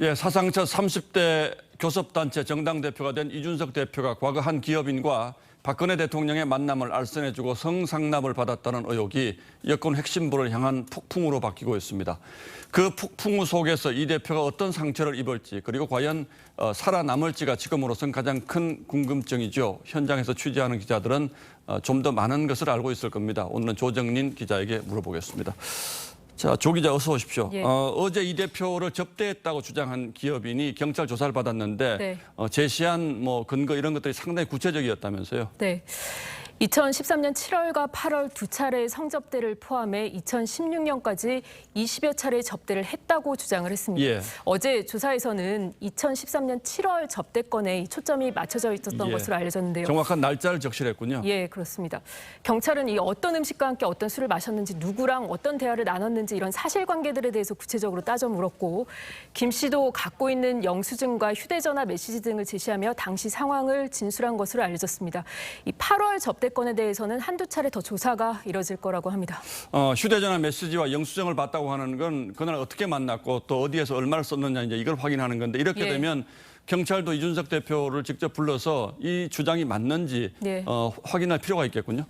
예, 사상 첫 30대 교섭단체 정당 대표가 된 이준석 대표가 과거 한 기업인과 박근혜 대통령의 만남을 알선해주고 성상납을 받았다는 의혹이 여권 핵심부를 향한 폭풍으로 바뀌고 있습니다. 그 폭풍우 속에서 이 대표가 어떤 상처를 입을지 그리고 과연 살아남을지가 지금으로선 가장 큰 궁금증이죠. 현장에서 취재하는 기자들은 좀 더 많은 것을 알고 있을 겁니다. 오늘은 조정린 기자에게 물어보겠습니다. 자, 조 기자 어서 오십시오. 예. 어제 이 대표를 접대했다고 주장한 기업인이 경찰 조사를 받았는데 네. 제시한 근거 이런 것들이 상당히 구체적이었다면서요. 네. 2013년 7월과 8월 두 차례의 성접대를 포함해 2016년까지 20여 차례의 접대를 했다고 주장을 했습니다. 예. 어제 조사에서는 2013년 7월 접대건에 초점이 맞춰져 있었던 예. 것으로 알려졌는데요. 정확한 날짜를 적시했군요. 예, 그렇습니다. 경찰은 이 어떤 음식과 함께 어떤 술을 마셨는지, 누구랑 어떤 대화를 나눴는지 이런 사실관계들에 대해서 구체적으로 따져 물었고, 김 씨도 갖고 있는 영수증과 휴대전화 메시지 등을 제시하며 당시 상황을 진술한 것으로 알려졌습니다. 이 8월 접대건에 대해서는 한두 차례 더 조사가 이뤄질 거라고 합니다. 휴대전화 메시지와 영수증을 받다고 하는 건 그날 어떻게 만났고 또 어디에서 얼마를 썼느냐 이제 이걸 확인하는 건데 이렇게 예. 되면 경찰도 이준석 대표를 직접 불러서 이 주장이 맞는지 네. 확인할 필요가 있겠군요.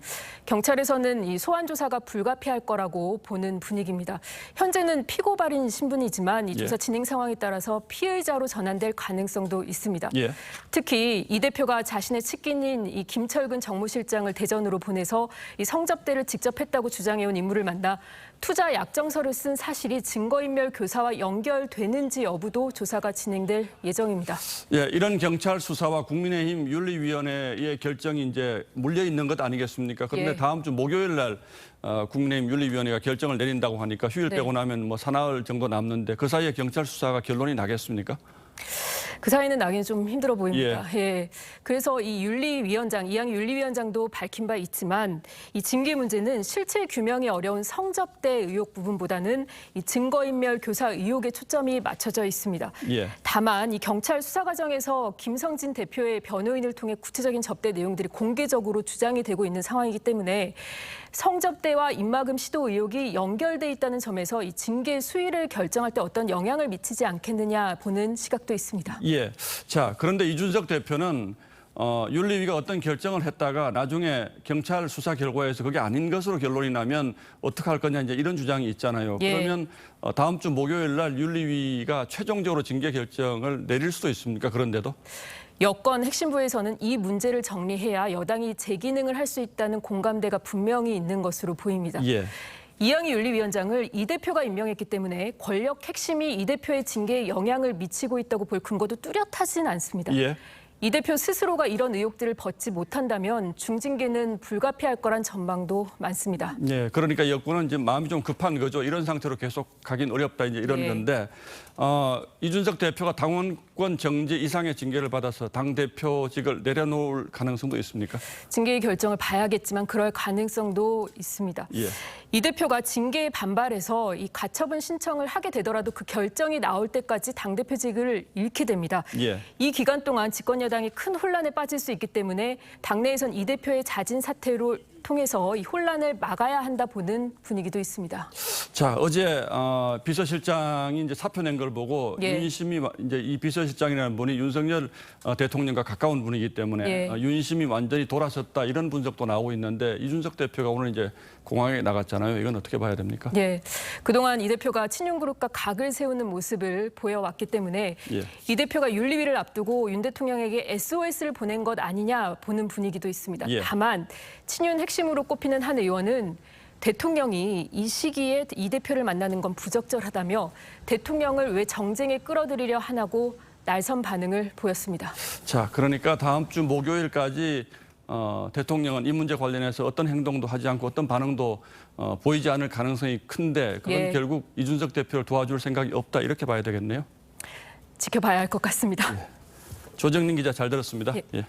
경찰에서는 이 소환 조사가 불가피할 거라고 보는 분위기입니다. 현재는 피고발인 신분이지만 이 조사 예. 진행 상황에 따라서 피의자로 전환될 가능성도 있습니다. 예. 특히 이 대표가 자신의 측근인 이 김철근 정무실장을 대전으로 보내서 이 성접대를 직접 했다고 주장해온 인물을 만나 투자 약정서를 쓴 사실이 증거인멸 교사와 연결되는지 여부도 조사가 진행될 예정입니다. 예, 이런 경찰 수사와 국민의힘 윤리위원회의 결정이 이제 물려 있는 것 아니겠습니까? 그런데 예. 다음 주 목요일 날 국민의힘 윤리위원회가 결정을 내린다고 하니까 휴일 네. 빼고 나면 사나흘 정도 남는데 그 사이에 경찰 수사가 결론이 나겠습니까? 그 사이는 나기는 좀 힘들어 보입니다. 예. 그래서 이 윤리위원장, 이항 윤리위원장도 밝힌 바 있지만 이 징계 문제는 실체 규명이 어려운 성접대 의혹 부분보다는 이 증거인멸 교사 의혹에 초점이 맞춰져 있습니다. 예. 다만 이 경찰 수사 과정에서 김성진 대표의 변호인을 통해 구체적인 접대 내용들이 공개적으로 주장이 되고 있는 상황이기 때문에 성접대와 입막음 시도 의혹이 연결돼 있다는 점에서 이 징계 수위를 결정할 때 어떤 영향을 미치지 않겠느냐 보는 시각도 있습니다. 예. 자, 그런데 이준석 대표는 윤리위가 어떤 결정을 했다가 나중에 경찰 수사 결과에서 그게 아닌 것으로 결론이 나면 어떻게 할 거냐 이제 이런 주장이 있잖아요. 예. 그러면 다음 주 목요일 날 윤리위가 최종적으로 징계 결정을 내릴 수도 있습니까? 그런데도? 여권 핵심부에서는 이 문제를 정리해야 여당이 재기능을 할 수 있다는 공감대가 분명히 있는 것으로 보입니다. 예. 이항희 윤리위원장을 이 대표가 임명했기 때문에 권력 핵심이 이 대표의 징계에 영향을 미치고 있다고 볼 근거도 뚜렷하진 않습니다. 예. 이 대표 스스로가 이런 의혹들을 벗지 못한다면 중징계는 불가피할 거란 전망도 많습니다. 예, 그러니까 여권은 이제 마음이 좀 급한 거죠. 이런 상태로 계속 가긴 어렵다 이제 이런 네. 건데 이준석 대표가 당원권 정지 이상의 징계를 받아서 당 대표직을 내려놓을 가능성도 있습니까? 징계의 결정을 봐야겠지만 그럴 가능성도 있습니다. 예. 이 대표가 징계에 반발해서 이 가처분 신청을 하게 되더라도 그 결정이 나올 때까지 당대표직을 잃게 됩니다. 예. 이 기간 동안 집권 여당이 큰 혼란에 빠질 수 있기 때문에 당내에선 이 대표의 자진 사퇴로 통해서 이 혼란을 막아야 한다 보는 분위기도 있습니다. 자, 어제 비서실장이 이제 사표 낸 걸 보고 예. 윤심이 이제 이 비서실장이라는 분이 윤석열 대통령과 가까운 분이기 때문에 예. 윤심이 완전히 돌아섰다 이런 분석도 나오고 있는데 이준석 대표가 오늘 이제 공항에 나갔잖아요. 이건 어떻게 봐야 됩니까? 예, 그동안 이 대표가 친윤그룹과 각을 세우는 모습을 보여왔기 때문에 예. 이 대표가 윤리위를 앞두고 윤 대통령에게 SOS를 보낸 것 아니냐 보는 분위기도 있습니다. 예. 다만 친윤 핵심으로 꼽히는 한 의원은 대통령이 이 시기에 이 대표를 만나는 건 부적절하다며 대통령을 왜 정쟁에 끌어들이려 하냐고 날선 반응을 보였습니다. 자, 그러니까 다음 주 목요일까지 대통령은 이 문제 관련해서 어떤 행동도 하지 않고 어떤 반응도 보이지 않을 가능성이 큰데 그건 예. 결국 이준석 대표를 도와줄 생각이 없다 이렇게 봐야 되겠네요. 지켜봐야 할 것 같습니다. 조정린 기자 잘 들었습니다. 예. 예.